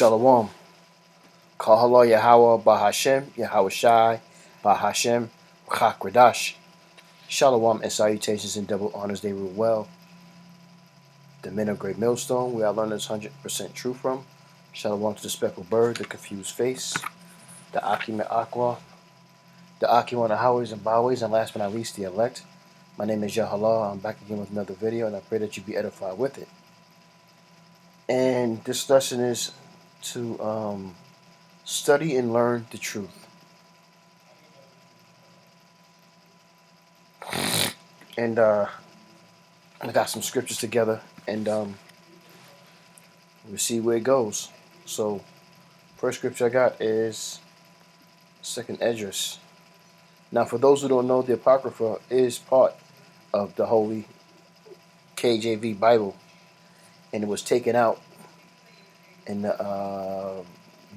Shalom. Kahala Yahweh Bahashem, Yahweh Shai, Bahashem, Chakradash. Shalom and salutations and double honors they rule well. The men of Great Millstone, where I learned this 100% true from. Shalom to the speckled bird, the confused face, the Akim and Aqua, the Akim on the highways and byways, and last but not least, the elect. My name is Yahallah. I'm back again with another video, and I pray that you be edified with it. And this lesson is to study and learn the truth. And I got some scriptures together, and we'll see where it goes. So, first scripture I got is 2nd Esdras. Now, for those who don't know, the Apocrypha is part of the Holy KJV Bible, and it was taken out in the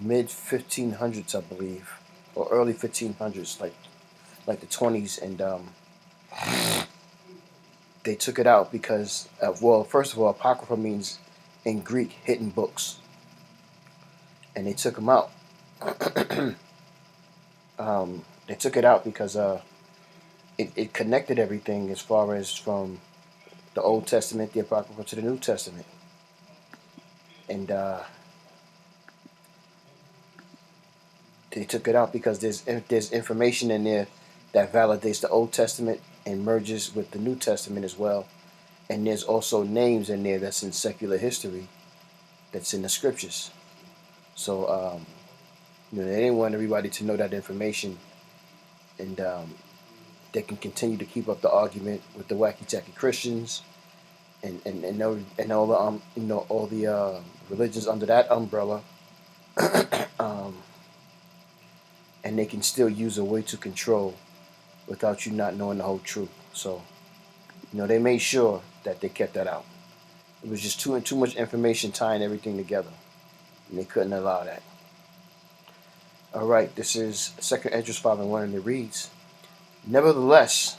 mid 1500s, I believe, or early 1500s, like the 20s, and they took it out because well, first of all, Apocrypha means in Greek hidden books, and they took them out. They took it out because it connected everything as far as from the Old Testament, the Apocrypha, to the New Testament. And they took it out because there's information in there that validates the Old Testament and merges with the New Testament as well. And there's also names in there that's in secular history that's in the scriptures. So they didn't want everybody to know that information, and they can continue to keep up the argument with the wacky tacky Christians and all the all the religions under that umbrella, and they can still use a way to control without you not knowing the whole truth. So they made sure that they kept that out. It was just too much information tying everything together, and they couldn't allow that. All right, this is 2nd Esdras 5:1, and it reads, "Nevertheless,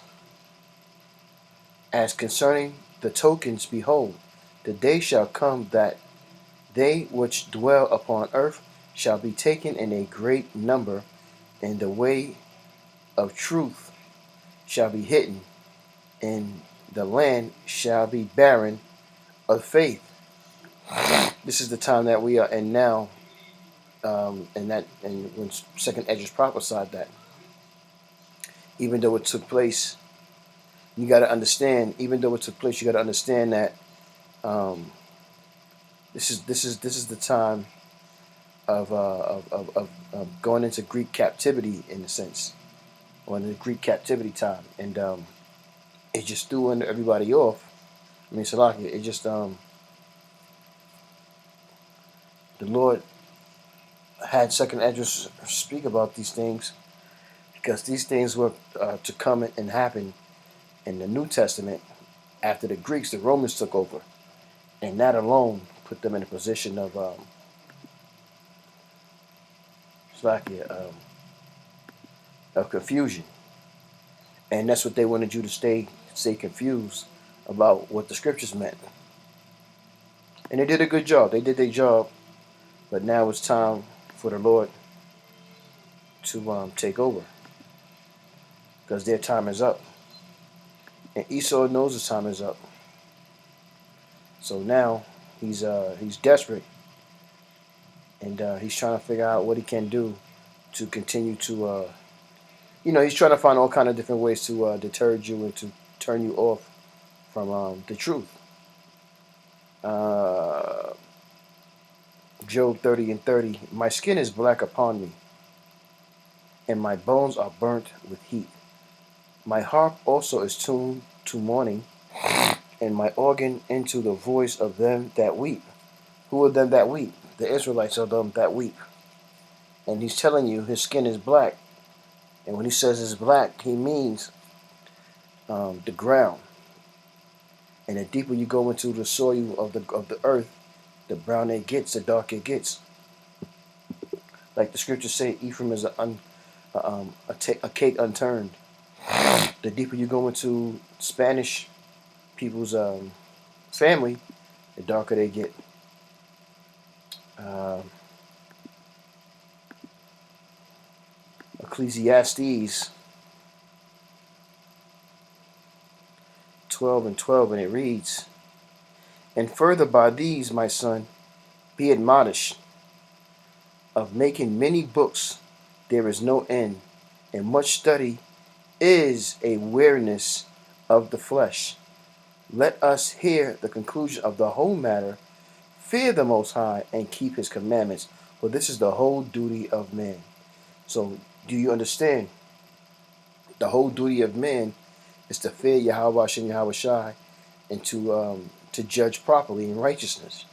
as concerning the tokens, behold, the day shall come that they which dwell upon earth shall be taken in a great number, and the way of truth shall be hidden, and the land shall be barren of faith." This is the time that we are in now, and when 2nd Esdras prophesied that, even though it took place, you got to understand. Even though it took place, you got to understand that this is the time of going into Greek captivity, in a sense, or in the Greek captivity time, and it just threw everybody off. I mean, Salakia, it just the Lord had 2nd Esdras speak about these things because these things were to come and happen in the New Testament after the Greeks, the Romans took over, and that alone put them in a position of of confusion, and that's what they wanted you to stay confused about what the scriptures meant. And they did a good job. They did their job, but now it's time for the Lord to take over, because their time is up, and Esau knows his time is up. So now he's desperate, and he's trying to figure out what he can do to continue to he's trying to find all kind of different ways to deter you and to turn you off from the truth. Job 30:30, "My skin is black upon me, and my bones are burnt with heat. My harp also is tuned to mourning, and my organ into the voice of them that weep." Who are them that weep? The Israelites are them that weep. And he's telling you his skin is black. And when he says it's black, he means the ground. And the deeper you go into the soil of the earth, the browner it gets, the darker it gets. Like the scriptures say, Ephraim is a cake unturned. The deeper you go into Spanish people's family, the darker they get. Ecclesiastes 12:12, and it reads, "And further by these, my son, be admonished, of making many books there is no end, and much study is a weariness of the flesh. Let us hear the conclusion of the whole matter. Fear the Most High and keep His commandments, for this is the whole duty of man." So, do you understand? The whole duty of man is to fear Yahweh Hashem Yahweh Shai, and to judge properly in righteousness.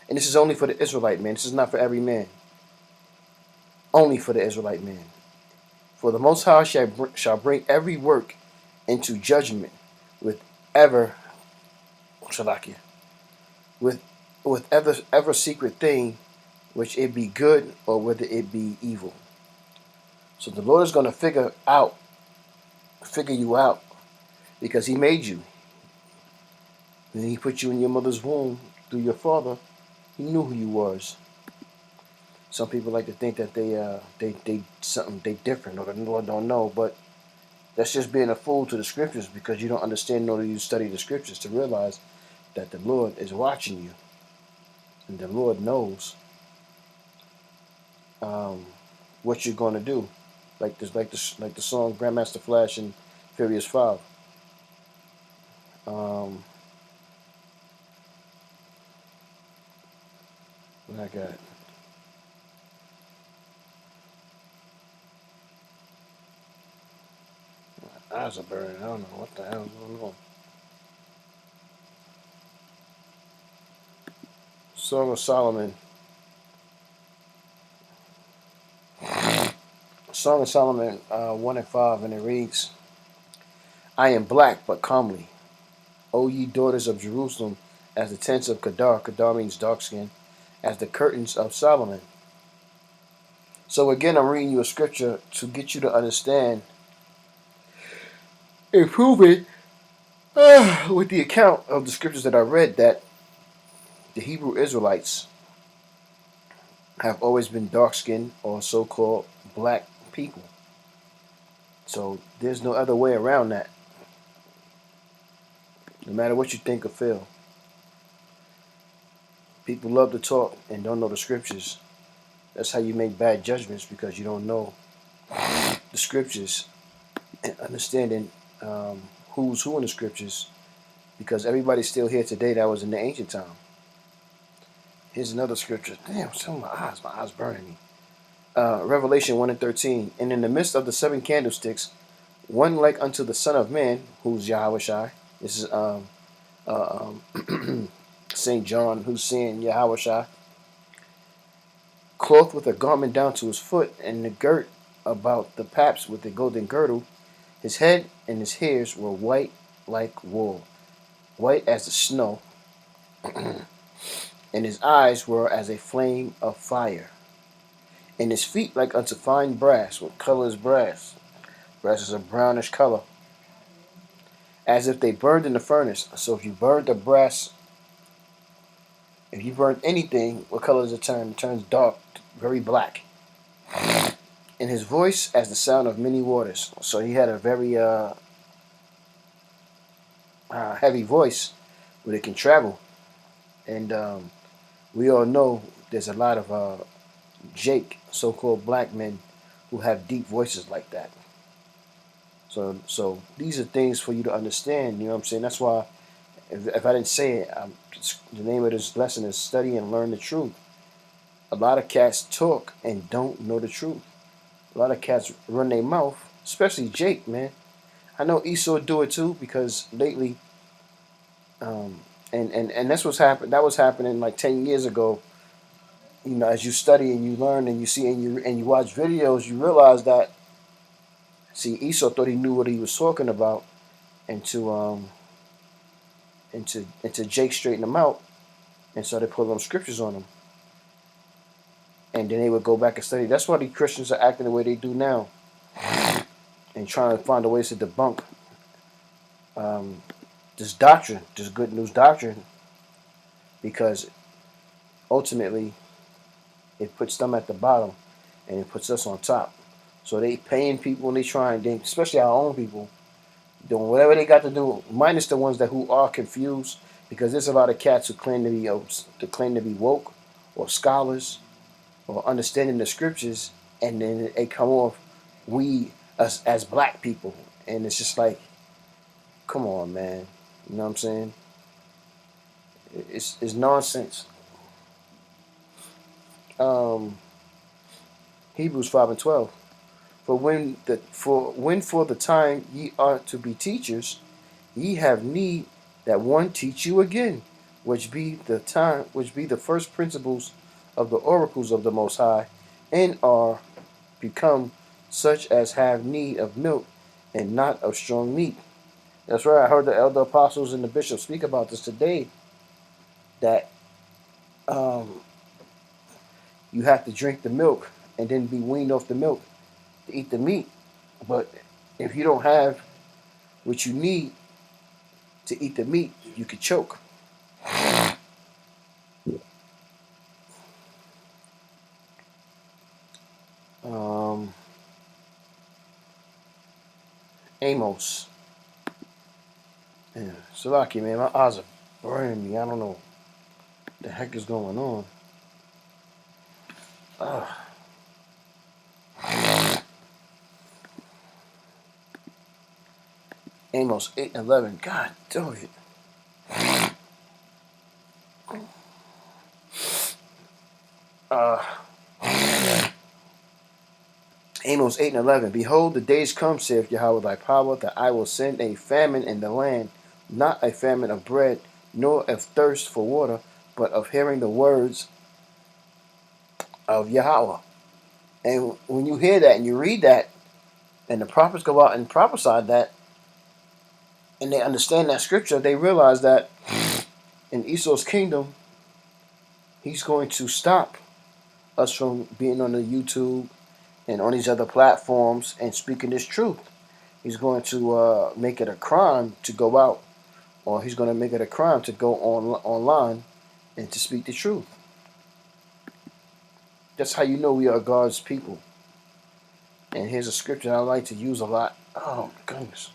And this is only for the Israelite man. This is not for every man. Only for the Israelite man. For the Most High shall bring every work into judgment with ever shalakia, with ever secret thing, which it be good or whether it be evil. So the Lord is going to figure you out, because He made you. When He put you in your mother's womb through your father, He knew who you was. Some people like to think that they something they different, or the Lord don't know, but that's just being a fool to the scriptures, because you don't understand nor do you study the scriptures to realize that the Lord is watching you, and the Lord knows what you're going to do. Like the song Grandmaster Flash and Furious 5. What I got? My eyes are burning. I don't know what the hell is going on. Song of Solomon. Song of Solomon 1 and 5, and it reads, "I am black but comely, O ye daughters of Jerusalem, as the tents of Kedar." Kedar means dark skin. "As the curtains of Solomon." So again, I'm reading you a scripture to get you to understand and prove it with the account of the scriptures that I read, that the Hebrew Israelites have always been dark skinned, or so-called black people. So there's no other way around that. No matter what you think or feel. People love to talk and don't know the scriptures. That's how you make bad judgments, because you don't know the scriptures and understanding who's who in the scriptures, because everybody's still here today that was in the ancient time. Here's another scripture. Damn, some of my eyes burning me. Revelation 1 and 13. "And in the midst of the seven candlesticks, one like unto the Son of Man," who's Yahweh Shai. This is St. John, who's seeing Yahweh Shai, "clothed with a garment down to his foot, and the girt about the paps with a golden girdle. His head and his hairs were white like wool, white as the snow, and his eyes were as a flame of fire. And his feet like unto fine brass." What color is brass? Brass is a brownish color, "as if they burned in the furnace." So if you burned the brass, if you burned anything, what color does it turn? It turns dark, very black. "And his voice as the sound of many waters." So he had a very heavy voice, but it can travel. And we all know there's a lot of Jake, so-called black men, who have deep voices like that. So these are things for you to understand. You know what I'm saying? That's why, if I didn't say it, the name of this lesson is "Study and Learn the Truth." A lot of cats talk and don't know the truth. A lot of cats run their mouth, especially Jake, man. I know Esau do it too, because lately, and that's what's happened. That was happening like 10 years ago. You know, as you study and you learn and you see and you watch videos, you realize that, see, Esau thought he knew what he was talking about, and to Jake straighten him out, and started pulling them scriptures on him, and then they would go back and study. That's why the Christians are acting the way they do now, and trying to find a ways to debunk this doctrine, this good news doctrine, because ultimately it puts them at the bottom. and it puts us on top. So they paying people and they trying, especially our own people, doing whatever they got to do, minus the ones that who are confused, because there's a lot of cats who claim to be woke or scholars or understanding the scriptures, and then they come off we us as black people, and it's just like, come on, man, you know what I'm saying? It's nonsense. Um, Hebrews 5:12. For the time ye are to be teachers, ye have need that one teach you again, which be the first principles of the oracles of the Most High, and are become such as have need of milk and not of strong meat. That's right. I heard the elder apostles and the bishops speak about this today. That um, you have to drink the milk and then be weaned off the milk to eat the meat. But if you don't have what you need to eat the meat, you could choke. Um, Amos. Yeah, Salaki, man, my eyes are burning me. I don't know what the heck is going on. Ugh. Amos 8:11. God damn it. Uh, Amos 8:11. Behold, the days come, saith Yahweh thy power, that I will send a famine in the land, not a famine of bread, nor of thirst for water, but of hearing the words of Yahweh. And when you hear that and you read that, and the prophets go out and prophesy that, and they understand that scripture, they realize that in Esau's kingdom, he's going to stop us from being on the YouTube and on these other platforms and speaking this truth. He's going to make it a crime to go out, or he's going to make it a crime to go online and to speak the truth. That's how you know we are God's people. And here's a scripture I like to use a lot. Oh my goodness.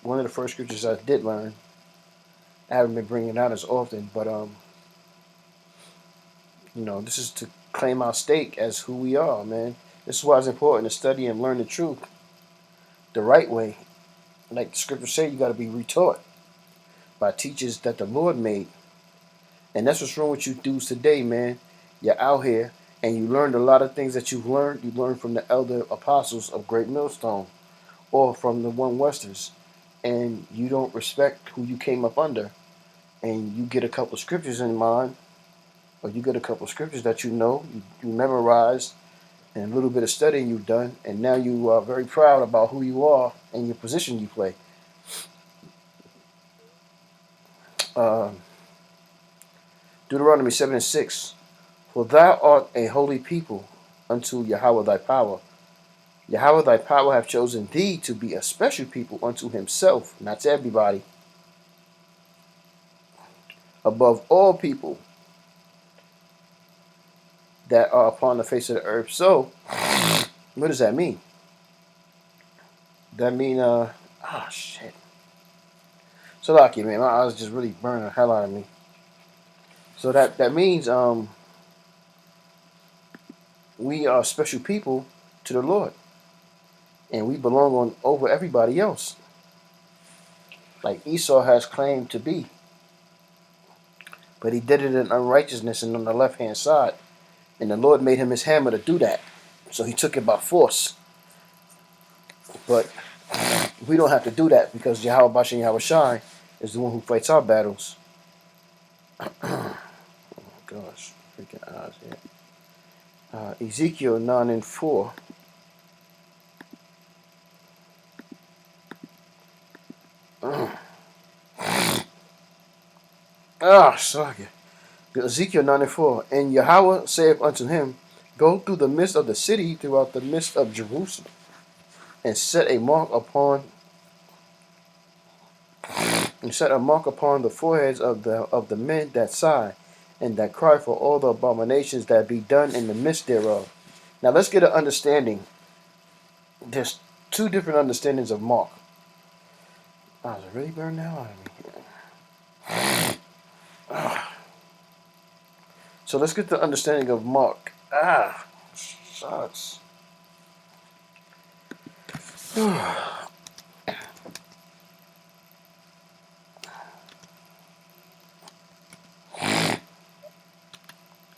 One of the first scriptures I did learn. I haven't been bringing it out as often, but this is to claim our stake as who we are, man. This is why it's important to study and learn the truth the right way. Like the scriptures say, you got to be retaught by teachers that the Lord made. And that's what's wrong with you dudes today, man. You're out here and you learned a lot of things that you've learned. You learned from the elder apostles of Great Millstone or from the One Westers. And you don't respect who you came up under. And you get a couple scriptures in mind, or you get a couple scriptures that you memorized, and a little bit of studying you've done, and now you are very proud about who you are and your position you play. Uh, Deuteronomy 7:6. For thou art a holy people unto Yahweh thy power. Yahweh thy power hath chosen thee to be a special people unto himself, not to everybody, above all people that are upon the face of the earth. So, what does that mean? That mean, shit. So lucky, man. My eyes just really burning the hell out of me. So that means we are special people to the Lord, and we belong on over everybody else, like Esau has claimed to be. But he did it in unrighteousness and on the left hand side, and the Lord made him his hammer to do that. So he took it by force. But we don't have to do that because Yahweh Bashan Yahweh Shai is the one who fights our battles. Oh gosh, freaking eyes here. Ezekiel 9:4. Sorry. Ezekiel 9:4. And Yahweh saith unto him, Go through the midst of the city, throughout the midst of Jerusalem, and set a mark upon the foreheads of the men that sigh, and that cry for all the abominations that be done in the midst thereof. Now let's get an understanding. There's two different understandings of Mark. Oh, is it really burned now? So let's get the understanding of Mark. Shucks.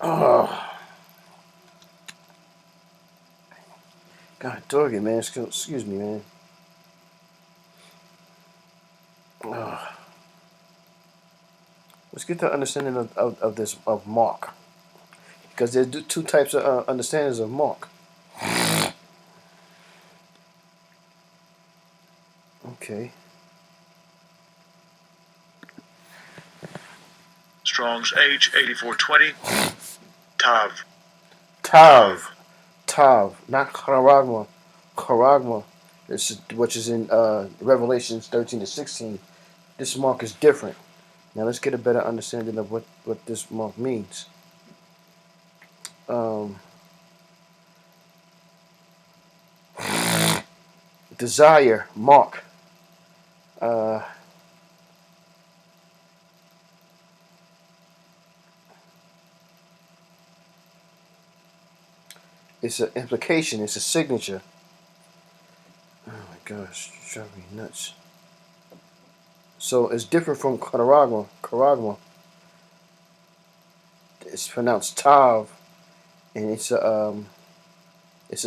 Oh, God dog it, man. Excuse me, man. Let's get the understanding of this of Mark, because there's two types of understandings of Mark. Okay. Strong's H8420. Tav. Tav, not charagma. Charagma, which is in Revelations 13-16. This Mark is different. Now let's get a better understanding of what this Mark means. Desire, Mark. It's an implication. It's a signature. Oh my gosh, it's driving me nuts. So it's different from charagma. Charagma. It's pronounced tav, and it's a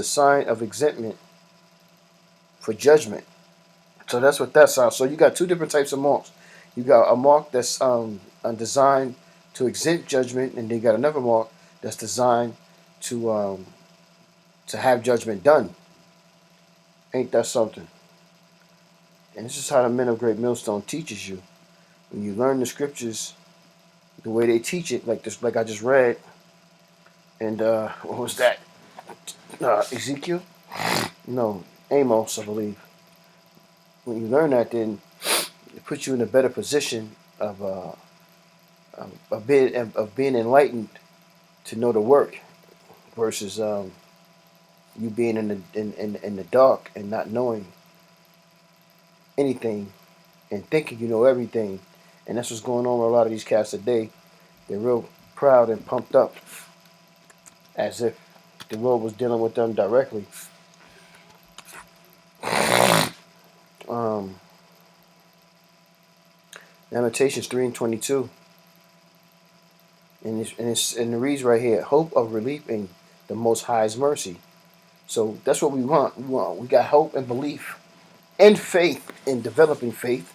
sign of exemptment for judgment. So that's what that sounds. So you got two different types of marks. You got a mark that's designed to exempt judgment, and then you got another mark that's designed to have judgment done. Ain't that something? And this is how the men of Great Millstone teaches you. When you learn the scriptures, the way they teach it, like I just read, and what was that? Ezekiel? No, Amos, I believe. When you learn that, then it puts you in a better position of being enlightened to know the work versus you being in the dark and not knowing anything and thinking you know everything. And that's what's going on with a lot of these cats today. They're real proud and pumped up as if the Lord was dealing with them directly. Um, Lamentations 3:22. And it reads right here, hope of relief in the Most High's mercy. So that's what we want. We got hope and belief and faith in developing faith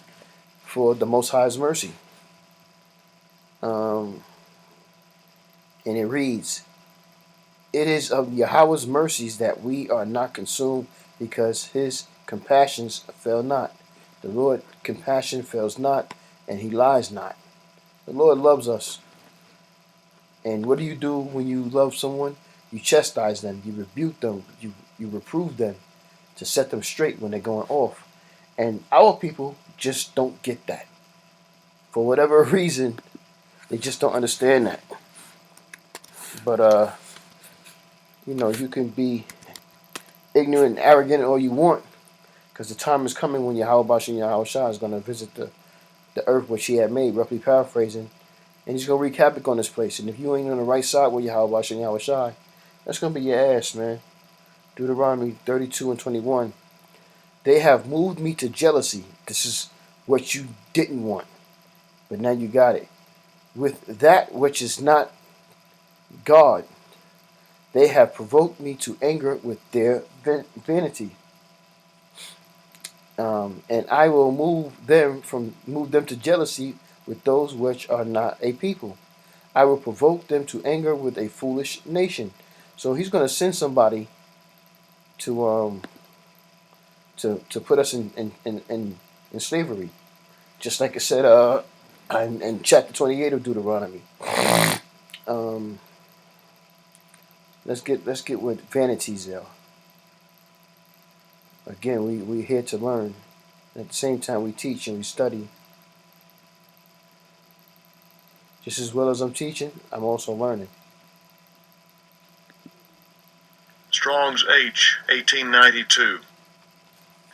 for the Most High's mercy. And it reads, it is of Yahweh's mercies that we are not consumed, because his compassions fail not. The Lord compassion fails not, and he lies not. The Lord loves us. And what do you do when you love someone? You chastise them, you rebuke them, you reprove them to set them straight when they're going off. And our people just don't get that. For whatever reason, they just don't understand that. But you can be ignorant and arrogant all you want, because the time is coming when Yahweh Bashan and Yahweh Shah is going to visit the earth which he had made, roughly paraphrasing, and he's going to wreak havoc on this place. And if you ain't on the right side with Yahweh Bashan and Yahweh Shah, that's going to be your ass, man. Deuteronomy 32:21. They have moved me to jealousy. This is what you didn't want, but now you got it. With that which is not God, they have provoked me to anger with their vanity. And I will move them to jealousy with those which are not a people. I will provoke them to anger with a foolish nation. So he's going to send somebody to to put us in slavery, just like it said in chapter 28 of Deuteronomy. Um, let's get with vanity zeal. Again, we're here to learn. At the same time, we teach and we study. Just as well as I'm teaching, I'm also learning. Strong's H 1892.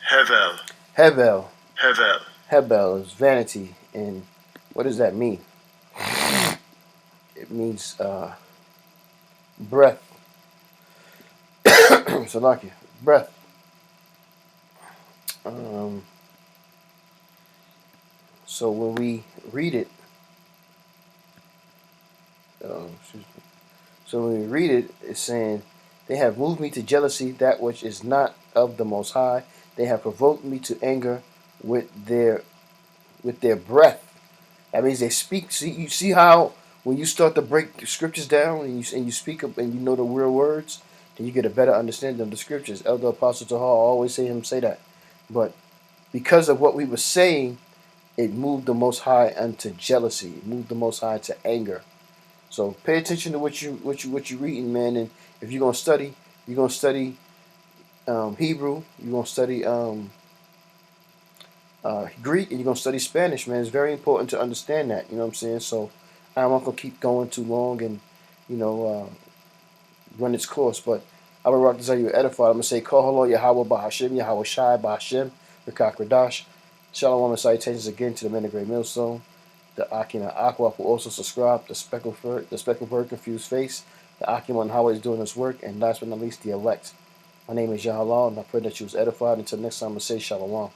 Hevel. Hevel. Hevel. Hebel is vanity. And what does that mean? It means breath. Salakia. Breath. Um, so when we read it, excuse me. So when we read it, it's saying, they have moved me to jealousy, that which is not of the Most High. They have provoked me to anger with their breath. That means they speak. See, you see how when you start to break the scriptures down and you speak up and you know the real words, then you get a better understanding of the scriptures. Elder Apostle Tahar always say that. But because of what we were saying, it moved the Most High unto jealousy. It moved the Most High to anger. So pay attention to what you reading, man. And if you're gonna study Hebrew. You're gonna study Greek, and you're gonna study Spanish, man. It's very important to understand that. You know what I'm saying? So I'm not gonna keep going too long and you know run its course. But I will rock this how you edified. I'm gonna say Kohalo Yahweh Bahashim Yahweh Shai Bahashim Rikak Radash. Shalom and salutations again to the men of Great Millstone. The Akim and Aqua will also subscribe. The speckled bird, confused face. The Akim on Howard is doing his work, and last but not least, the elect. My name is Yahalal, and I pray that you was edified. Until next time, I say Shalom.